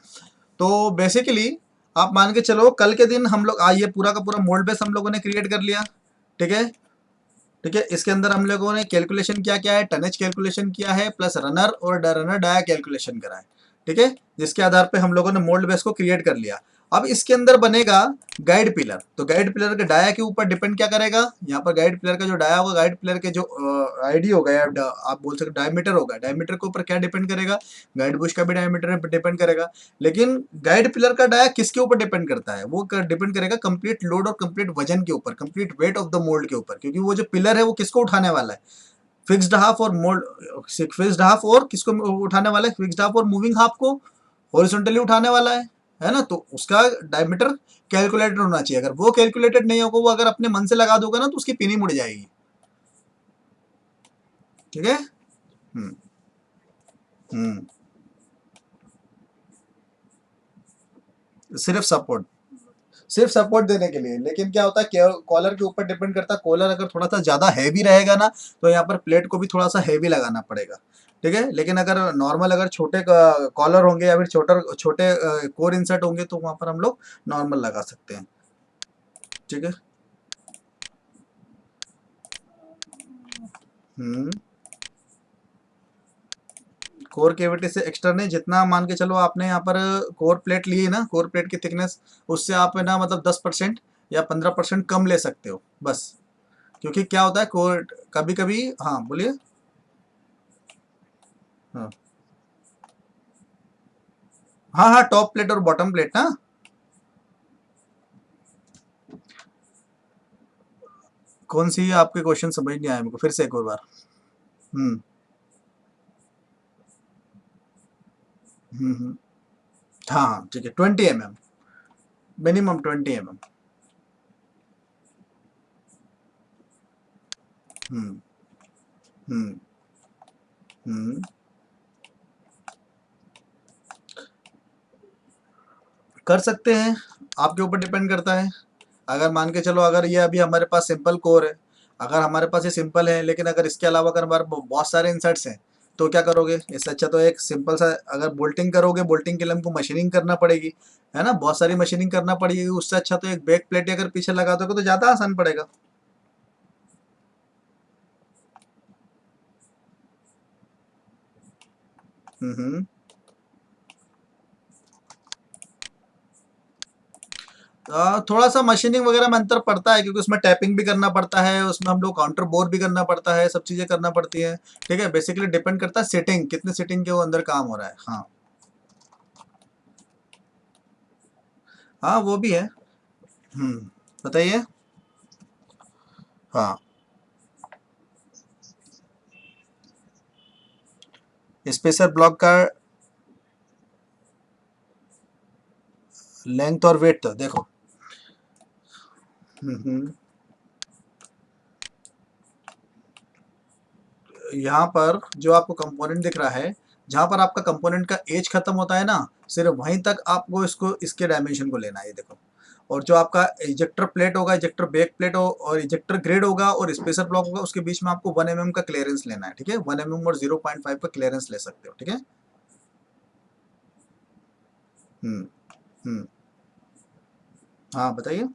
तो बेसिकली आप मान के चलो कल के दिन हम लोग ये पूरा का पूरा मोल्ड बेस हम लोगों ने क्रिएट कर लिया। ठीक है। ठीक है, इसके अंदर हम लोगों ने कैलकुलेशन क्या क्या है, टनेज कैलकुलेशन किया है, प्लस रनर और रनर डाया कैलकुलेशन करा है। ठीक है, जिसके आधार पे हम लोगों ने मोल्ड बेस को क्रिएट कर लिया। अब इसके अंदर बनेगा गाइड पिलर। तो गाइड पिलर के डाया के ऊपर डिपेंड क्या करेगा, यहाँ पर गाइड पिलर का जो डाया होगा, गाइड पिलर के जो आईडी होगा या आप बोल सकते डायमीटर होगा, डायमीटर के ऊपर क्या डिपेंड करेगा, गाइड बुश का भी डायमीटर डिपेंड करेगा। लेकिन गाइड पिलर का डाया किसके ऊपर डिपेंड करता है, वो डिपेंड करेगा कंप्लीट लोड और कंप्लीट वजन के ऊपर, complete weight of the mould के ऊपर, क्योंकि वो जो पिलर है वो किसको उठाने वाला है, फिक्स्ड हाफ और मोल्ड, फिक्स्ड हाफ और किसको उठाने वाला है, फिक्स्ड हाफ और मूविंग हाफ को हॉरिजॉन्टली उठाने वाला है ना। तो उसका डायमीटर कैलकुलेटेड होना चाहिए। अगर वो कैलकुलेटेड नहीं होगा, वो अगर अपने मन से लगा दोगे ना, तो उसकी पिनी मुड़ जाएगी। ठीक है। हम्म हम्म सिर्फ सपोर्ट, सिर्फ सपोर्ट देने के लिए। लेकिन क्या होता है, कॉलर के ऊपर डिपेंड करता है। कॉलर अगर थोड़ा सा ज्यादा हैवी रहेगा ना, तो यहाँ पर प्लेट को भी थोड़ा सा हैवी लगाना पड़ेगा। ठीक है। लेकिन अगर नॉर्मल, अगर छोटे कॉलर होंगे या फिर छोटे छोटे कोर इंसर्ट होंगे, तो वहां पर हम लोग नॉर्मल लगा सकते हैं। ठीक है। हम्म कोर केविटी से एक्सटर्न जितना मान के चलो, आपने यहाँ पर कोर प्लेट ली है ना, कोर प्लेट की थिकनेस, उससे आप है ना मतलब 10% या 15% कम ले सकते हो बस। क्योंकि क्या होता है, कोर कभी कभी, हाँ बोलिए। हाँ हाँ हाँ, टॉप प्लेट और बॉटम प्लेट ना। कौन सी, आपके क्वेश्चन समझ नहीं आया मेरे को, फिर से एक और बार। हम्म हम्म। हाँ हाँ ठीक है, 20 mm, मिनिमम 20 mm। हम्म हम्म हम्म कर सकते हैं, आपके ऊपर डिपेंड करता है। अगर मान के चलो, अगर ये अभी हमारे पास सिंपल कोर है, अगर हमारे पास ये सिंपल है, लेकिन अगर इसके अलावा अगर हमारे बहुत सारे इंसर्ट्स हैं, तो क्या करोगे, इससे अच्छा तो एक सिंपल सा, अगर बोल्टिंग करोगे, बोल्टिंग के लिए हमको मशीनिंग करना पड़ेगी, है ना, बहुत सारी मशीनिंग करना पड़ेगी। उससे अच्छा तो एक बैक प्लेट अगर पीछे लगा दोगे तो ज़्यादा आसान पड़ेगा। हम्म। थोड़ा सा मशीनिंग वगैरह में अंतर पड़ता है, क्योंकि उसमें टैपिंग भी करना पड़ता है, उसमें हम लोग काउंटर बोर भी करना पड़ता है, सब चीज़ें करना पड़ती है। ठीक है। बेसिकली डिपेंड करता है सेटिंग, कितने सेटिंग के वो अंदर काम हो रहा है। हाँ हाँ, वो भी है। बताइए। हाँ, स्पेसर ब्लॉक का लेंथ और वेट तो देखो। हम्म यहाँ पर जो आपको कंपोनेंट दिख रहा है, जहाँ पर आपका कंपोनेंट का एज खत्म होता है ना, सिर्फ वहीं तक आपको इसको, इसके डायमेंशन को लेना है, ये देखो। और जो आपका इजेक्टर प्लेट होगा, इजेक्टर बैक प्लेट हो और इजेक्टर ग्रेड होगा और स्पेसर ब्लॉक होगा, उसके बीच में आपको 1 mm का क्लियरेंस लेना है। ठीक है। 1 mm और 0.5 का क्लियरेंस ले सकते हो। ठीक है। हम्म हम्म हाँ बताइए।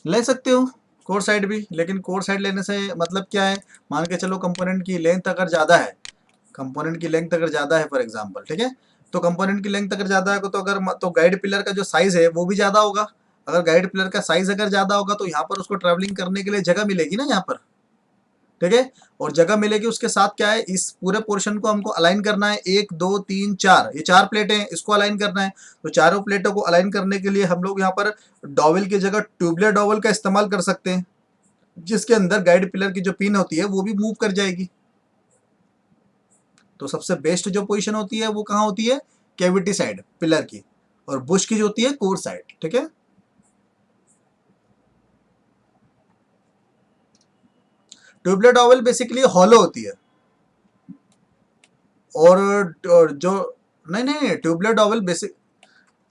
ले सकते हो कोर साइड भी, लेकिन कोर साइड लेने से मतलब क्या है, मान के चलो कंपोनेंट की लेंथ अगर ज़्यादा है, कंपोनेंट की लेंथ अगर ज़्यादा है फॉर एग्जांपल, ठीक है, तो कंपोनेंट की लेंथ अगर ज़्यादा है, तो अगर तो गाइड पिलर का जो साइज़ है वो भी ज़्यादा होगा। अगर गाइड पिलर का साइज़ अगर ज़्यादा होगा, तो यहाँ पर उसको ट्रैवलिंग करने के लिए जगह मिलेगी ना यहाँ पर। ठीक है। और जगह मिलेगी, उसके साथ क्या है, इस पूरे पोर्शन को हमको अलाइन करना है, 1 2 3 4, ये 4 प्लेटें हैं, इसको अलाइन करना है। तो चारों प्लेटों को अलाइन करने के लिए हम लोग यहाँ पर डॉवल की जगह ट्यूबलर डॉवल का इस्तेमाल कर सकते हैं, जिसके अंदर गाइड पिलर की जो पिन होती है वो भी मूव कर जाएगी। तो सबसे बेस्ट जो पोजीशन होती है वो कहाँ होती है, कैविटी साइड पिलर की, और बुश की जो होती है कोर साइड। ठीक है। ट्यूबलर डॉवल बेसिकली हॉलो होती है। और जो, नहीं नहीं नहीं, ट्यूबलर डॉवल बेसिक,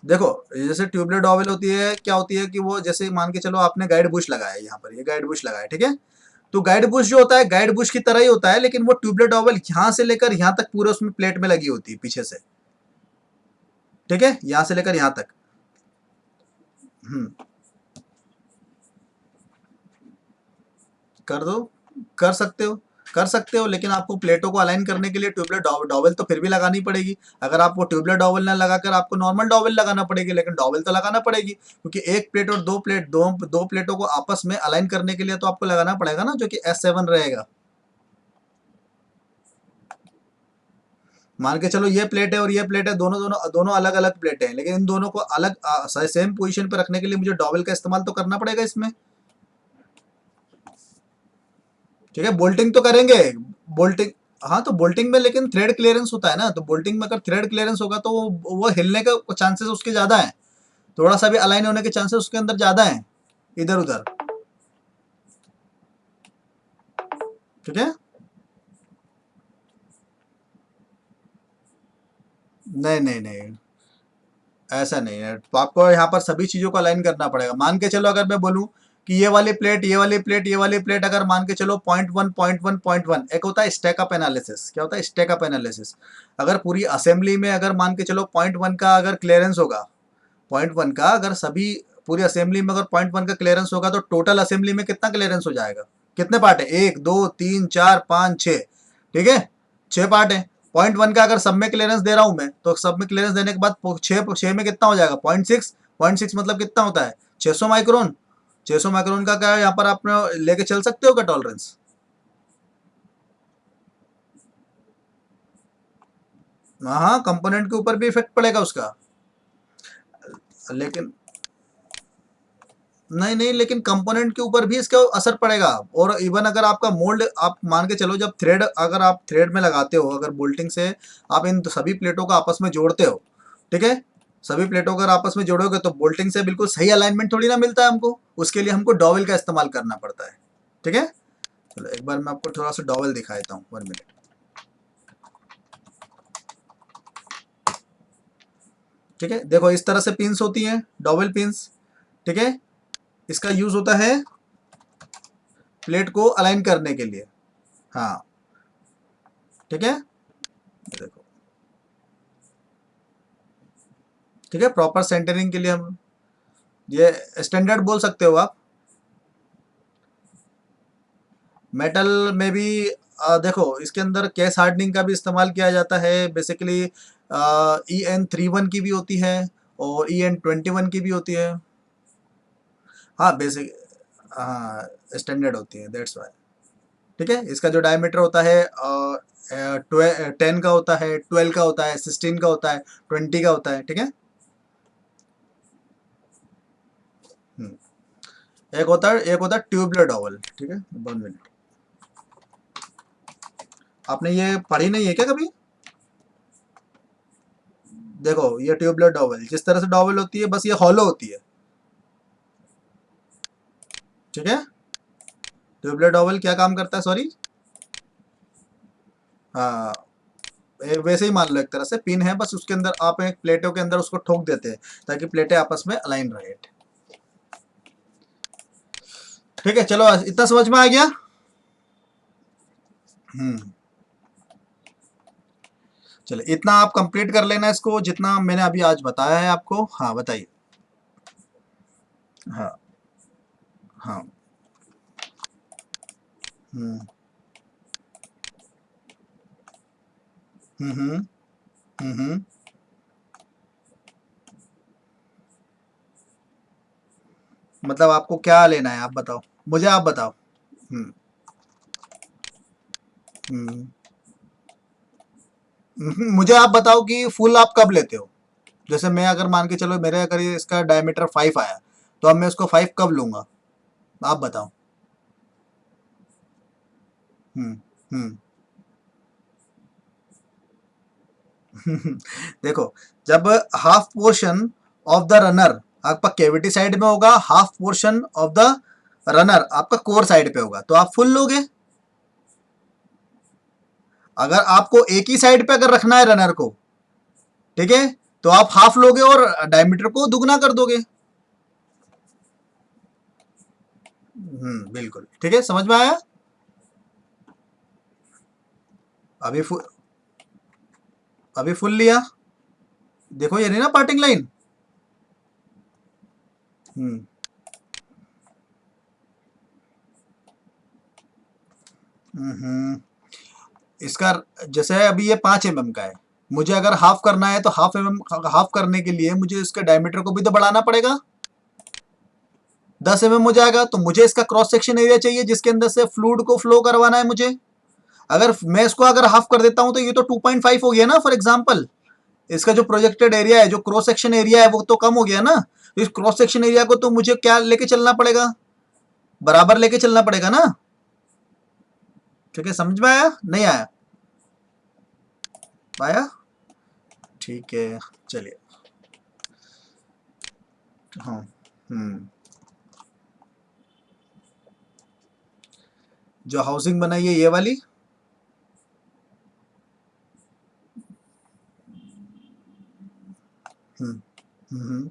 देखो, जैसे ट्यूबलर डॉवल होती है, क्या होती है कि वो जैसे मान के चलो आपने गाइड बुश लगाया है, यहाँ पर ये गाइड बुश लगाया है, ठीक है। तो गाइड बुश जो होता है, गाइड बुश की तरह ही होता है, लेकिन वो ट्यूबलर डॉवल यहाँ से लेकर यहाँ तक पूरे उसमें प्लेट में लगी होती है पीछे से। ठीक है। यहाँ से लेकर यहाँ तक। हम्म कर दो, कर सकते हो। कर सकते हो, लेकिन आपको प्लेटों को अलाइन करने के लिए ट्यूबलेट डॉवल तो फिर भी लगानी पड़ेगी। अगर आपको ट्यूबलेट डॉवल ना लगाकर आपको नॉर्मल डॉवल लगाना पड़ेगी, लेकिन डॉवल तो लगाना पड़ेगी, क्योंकि एक प्लेट और दो प्लेटों को आपस में अलाइन करने के लिए तो आपको लगाना पड़ेगा ना, जो कि S7 रहेगा। मान के चलो ये प्लेट है और ये प्लेट है, दोनों दोनों दोनों अलग अलग प्लेट हैं, लेकिन इन दोनों को अलग सेम पोजीशन पे रखने के लिए मुझे डॉवल का इस्तेमाल तो करना पड़ेगा इसमें। ठीक है, बोल्टिंग तो करेंगे। बोल्टिंग, हाँ तो बोल्टिंग में लेकिन थ्रेड क्लियरेंस होता है ना, तो बोल्टिंग में अगर थ्रेड क्लियरेंस होगा तो वो हिलने का चांसेस उसके ज़्यादा हैं, थोड़ा सा भी अलाइन होने के चांसेस उसके अंदर ज़्यादा हैं इधर उधर। ठीक है, नहीं नहीं नहीं, ऐसा नहीं है, तो आपको यहाँ पर सभी चीज़ों को अलाइन करना पड़ेगा। मान के चलो अगर मैं बोलूँ कि ये वाली प्लेट, ये वाली प्लेट, ये वाली प्लेट, अगर मान के चलो पॉइंट वन, एक होता है स्टैकअप एनालिसिस। क्या होता है स्टैकअप एनालिसिस? अगर पूरी असेंबली में अगर मान के चलो पॉइंट 1 का अगर क्लियरेंस होगा, पॉइंट 1 का अगर सभी पूरी असेंबली में अगर पॉइंट 1 का क्लियरेंस होगा, तो टोटल असेंबली में कितना क्लियरेंस हो जाएगा? कितने पार्ट है? 1 2 3 4 5 6। ठीक है, 6 पार्ट है। पॉइंट 1 का अगर सब में क्लियरेंस दे रहा हूं मैं, तो सब में क्लियरेंस देने के बाद छः में कितना हो जाएगा? 0.6। 0.6 मतलब कितना होता है? 600 माइक्रोन। 600 माइक्रोन का क्या यहाँ पर आप लेके चल सकते हो क्या टॉलरेंस? हाँ, कंपोनेंट के ऊपर भी इफेक्ट पड़ेगा उसका, लेकिन नहीं नहीं, लेकिन कंपोनेंट के ऊपर भी इसका असर पड़ेगा। और इवन अगर आपका मोल्ड, आप मान के चलो जब थ्रेड, अगर आप थ्रेड में लगाते हो, अगर बोल्टिंग से आप इन सभी प्लेटों को आपस में जोड़ते हो, ठीक है, सभी प्लेटों को अगर आपस में जोड़ोगे तो बोल्टिंग से बिल्कुल सही अलाइनमेंट थोड़ी ना मिलता है हमको, उसके लिए हमको डॉवल का इस्तेमाल करना पड़ता है। ठीक है, चलो एक बार मैं आपको थोड़ा सा डॉवल दिखा देता हूँ, 1 मिनट। ठीक है, देखो इस तरह से पिंस होती हैं, डॉवल पिंस। ठीक है, इसका यूज होता है प्लेट को अलाइन करने के लिए। हाँ, ठीक है, देखो, ठीक है, प्रॉपर सेंटरिंग के लिए हम ये स्टैंडर्ड बोल सकते हो आप। मेटल में भी देखो इसके अंदर केस हार्डनिंग का भी इस्तेमाल किया जाता है बेसिकली। EN31 की भी होती है और EN21 की भी होती है। हाँ बेसिक, हाँ स्टैंडर्ड होती है, दैट्स वाई। ठीक है, इसका जो डायमीटर होता है 10 का होता है, 12 का होता है, 16 का होता है, 20 का होता है। ठीक है, हम्म, एक होता है ट्यूबलर डॉवल। ठीक है, 1 मिनट। आपने ये पढ़ी नहीं है क्या कभी? देखो ये ट्यूबलर डॉवल जिस तरह से डॉवल होती है, बस ये हॉलो होती है। ठीक है, ट्यूबलर डॉवल क्या काम करता है, सॉरी, हाँ, वैसे ही मान लो, एक तरह से पिन है, बस उसके अंदर आप एक प्लेटों के अंदर उसको ठोक देते हैं ताकि प्लेटें आपस में अलाइन रहे। ठीक है, चलो इतना समझ में आ गया। हम्म, चलो इतना आप कंप्लीट कर लेना इसको, जितना मैंने अभी आज बताया है आपको। हाँ बताइए। हाँ हाँ। हम्म हम्म हम्म हम्म। मतलब आपको क्या लेना है, आप बताओ, मुझे आप बताओ। हम्म हम्म मुझे आप बताओ कि फुल आप कब लेते हो? जैसे मैं अगर मान के चलो मेरे अगर ये इसका डायमीटर 5 आया, तो अब मैं उसको 5 कब लूंगा, आप बताओ। हम्म हम्म देखो, जब half portion of the runner आपका केविटी साइड में होगा, half portion of the runner आपका कोर साइड पे होगा, तो आप फुल लोगे। अगर आपको एक ही साइड पे अगर रखना है रनर को, ठीक है, तो आप हाफ लोगे और डायमीटर को दुगना कर दोगे। बिल्कुल ठीक है, समझ में आया। अभी फुल, अभी फुल लिया, देखो ये नहीं ना पार्टिंग लाइन। हम्म हम्म, इसका जैसे अभी ये 5 mm का है, मुझे अगर हाफ करना है तो हाफ करने के लिए मुझे इसके डायमीटर को भी तो बढ़ाना पड़ेगा। 10 mm हो जाएगा, तो मुझे इसका क्रॉस सेक्शन एरिया चाहिए जिसके अंदर से फ्लूइड को फ्लो करवाना है मुझे। अगर मैं इसको अगर हाफ कर देता हूं तो ये तो 2.5 हो गया ना फॉर एग्जाम्पल। इसका जो प्रोजेक्टेड एरिया है, जो क्रॉस सेक्शन एरिया है, वो तो कम हो गया ना। तो इस क्रॉस सेक्शन एरिया को तो मुझे क्या लेके चलना पड़ेगा, बराबर लेके चलना पड़ेगा ना। ठीक है, समझ में आया नहीं आया? आया, ठीक है, चलिए। हाँ। हम्म। जो हाउसिंग बनाई है ये वाली। हम्म। हम्म।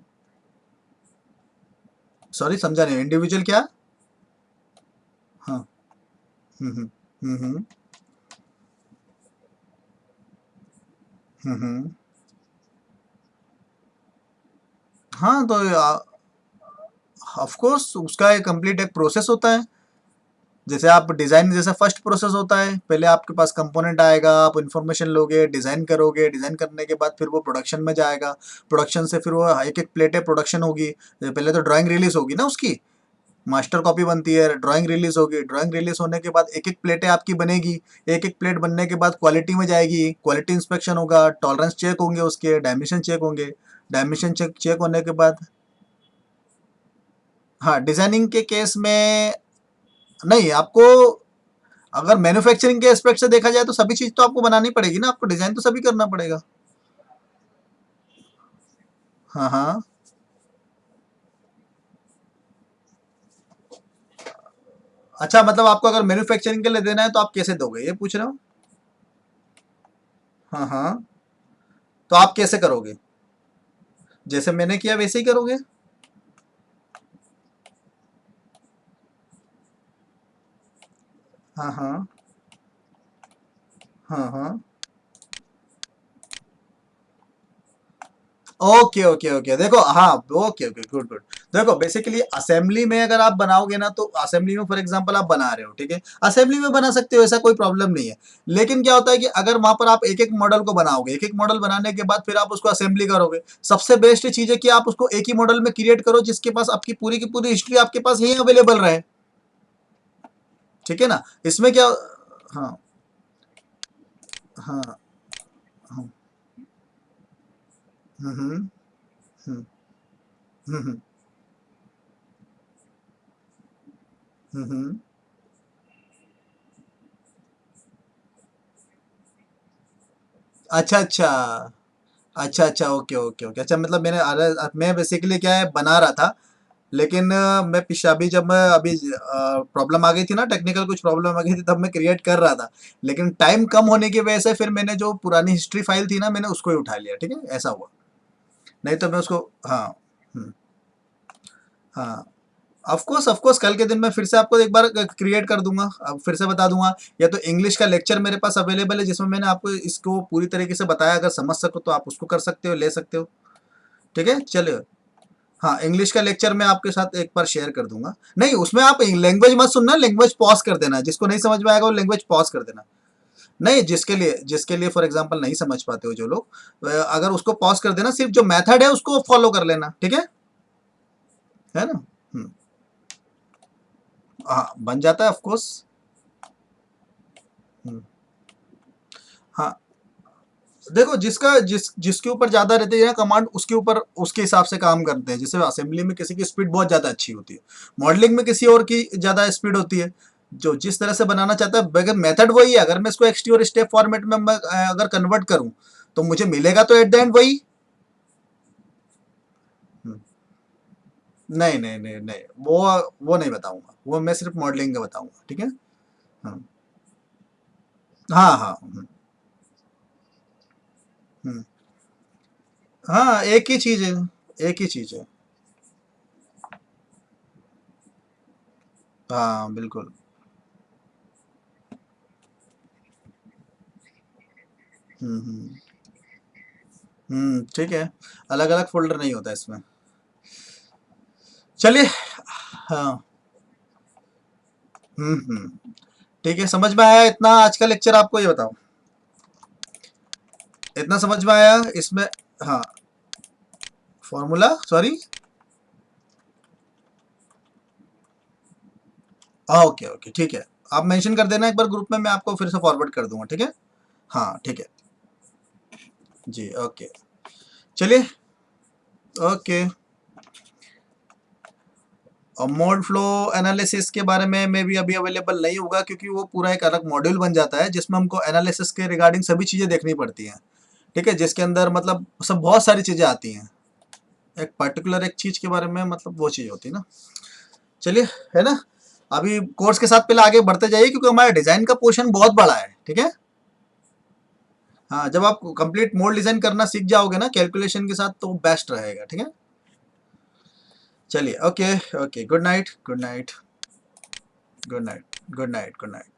सॉरी समझा नहीं, इंडिविजुअल क्या? हाँ। हम्म। हम्म। हम्म। हाँ तो ऑफ कोर्स उसका एक कंप्लीट एक प्रोसेस होता है। जैसे आप डिज़ाइन, जैसे फर्स्ट प्रोसेस होता है, पहले आपके पास कंपोनेंट आएगा, आप इन्फॉर्मेशन लोगे, डिज़ाइन करोगे, डिज़ाइन करने के बाद फिर वो प्रोडक्शन में जाएगा। प्रोडक्शन से फिर वो एक एक प्लेटें प्रोडक्शन होगी। पहले तो ड्राइंग रिलीज होगी ना उसकी, मास्टर कॉपी बनती है, ड्राइंग रिलीज होगी, ड्राइंग रिलीज होने के बाद एक एक प्लेटें आपकी बनेगी। एक एक प्लेट बनने के बाद क्वालिटी में जाएगी, क्वालिटी इंस्पेक्शन होगा, टॉलरेंस चेक होंगे, उसके डायमेंशन चेक होंगे। डायमेंशन चेक चेक होने के बाद, हाँ डिजाइनिंग के केस में नहीं आपको, अगर मैन्युफैक्चरिंग के एस्पेक्ट से देखा जाए तो सभी चीज तो आपको बनानी पड़ेगी ना, आपको डिजाइन तो सभी करना पड़ेगा। हाँ हाँ। अच्छा, मतलब आपको अगर मैन्युफैक्चरिंग के लिए देना है तो आप कैसे दोगे, ये पूछ रहे हो? हाँ हाँ। तो आप कैसे करोगे? जैसे मैंने किया वैसे ही करोगे? हाँ हाँ। हाँ हाँ। ओके ओके ओके, देखो हाँ, ओके ओके, गुड गुड। देखो बेसिकली असेंबली में अगर आप बनाओगे ना, तो असेंबली में फॉर एग्जांपल आप बना रहे हो, ठीक है, असेंबली में बना सकते हो, ऐसा कोई प्रॉब्लम नहीं है। लेकिन क्या होता है कि अगर वहां पर आप एक एक मॉडल को बनाओगे, एक एक मॉडल बनाने के बाद फिर आप उसको असेंबली करोगे, सबसे बेस्ट चीज है कि आप उसको एक ही मॉडल में क्रिएट करो जिसके पास आपकी पूरी की पूरी हिस्ट्री आपके पास यही अवेलेबल रहे। ठीक है ना, इसमें क्या। हाँ हाँ। हाँ। हम्म। हम्म। हम्म। हम्म। अच्छा अच्छा। अच्छा अच्छा, ओके ओके ओके, अच्छा मतलब मैंने, अरे मैं बेसिकली क्या है बना रहा था, लेकिन मैं पिछले अभी जब मैं अभी प्रॉब्लम आ गई थी ना, टेक्निकल कुछ प्रॉब्लम आ गई थी, तब मैं क्रिएट कर रहा था। लेकिन टाइम कम होने की वजह से फिर मैंने जो पुरानी हिस्ट्री फाइल थी ना, मैंने उसको ही उठा लिया, ठीक है, ऐसा हुआ। नहीं तो मैं उसको, हाँ। हम्म, हाँ। ऑफ कोर्स कल के दिन मैं फिर से आपको एक बार क्रिएट कर दूंगा, अब फिर से बता दूंगा। या तो इंग्लिश का लेक्चर मेरे पास अवेलेबल है जिसमें मैंने आपको इसको पूरी तरीके से बताया, अगर समझ सको तो आप उसको कर सकते हो, ले सकते हो। ठीक है, चलिए। हाँ, इंग्लिश का लेक्चर मैं आपके साथ एक बार शेयर कर दूंगा। नहीं, उसमें आप लैंग्वेज मत सुनना, लैंग्वेज पॉज कर देना, जिसको नहीं समझ में आएगा वो लैंग्वेज पॉज कर देना। नहीं, जिसके लिए फॉर एग्जांपल नहीं समझ पाते हो जो लोग, अगर उसको पॉज कर देना, सिर्फ जो मेथड है उसको फॉलो कर लेना, ठीक है ना। हम्म, हाँ बन जाता है ऑफ कोर्स। हाँ, देखो जिसके ऊपर ज्यादा रहती है ना कमांड, उसके ऊपर उसके हिसाब से काम करते हैं। जैसे असेंबली में किसी की स्पीड बहुत ज्यादा अच्छी होती है, मॉडलिंग में किसी और की ज्यादा स्पीड होती है। जो जिस तरह से बनाना चाहता है, अगर मेथड वही है, अगर मैं इसको एक्सटी और स्टेप फॉर्मेट में अगर कन्वर्ट करूं तो मुझे मिलेगा तो एट द एंड वही। हम्म, नहीं नहीं नहीं नहीं, वो नहीं बताऊंगा, वो मैं सिर्फ मॉडलिंग का बताऊंगा, ठीक है। हाँ हाँ हाँ। हम्म, हाँ एक ही चीज है, एक ही चीज है। हाँ बिल्कुल। हम्म। ठीक है, अलग अलग फोल्डर नहीं होता इसमें। चलिए। हाँ। हम्म। ठीक है, समझ में आया इतना आज का लेक्चर आपको, ये बताओ इतना समझ में आया इसमें? हाँ, फॉर्मूला, सॉरी, हाँ ओके ओके ठीक है। आप मेंशन कर देना एक बार ग्रुप में, मैं आपको फिर से फॉरवर्ड कर दूंगा, ठीक है। हाँ ठीक है जी, ओके, चलिए, ओके। और मोड फ्लो एनालिसिस के बारे में भी अभी अवेलेबल नहीं होगा, क्योंकि वो पूरा एक अलग मॉड्यूल बन जाता है जिसमें हमको एनालिसिस के रिगार्डिंग सभी चीज़ें देखनी पड़ती हैं, ठीक है, जिसके अंदर मतलब सब बहुत सारी चीज़ें आती हैं, एक पर्टिकुलर एक चीज़ के बारे में मतलब वो चीज़ होती है ना। चलिए, है ना, अभी कोर्स के साथ पहले आगे बढ़ते जाइए, क्योंकि हमारा डिज़ाइन का पोर्शन बहुत बड़ा है, ठीक है। हाँ, जब आप कंप्लीट मोड डिज़ाइन करना सीख जाओगे ना कैलकुलेशन के साथ, तो बेस्ट रहेगा, ठीक है। चलिए, okay okay, good night, good night, good night, good night, good night.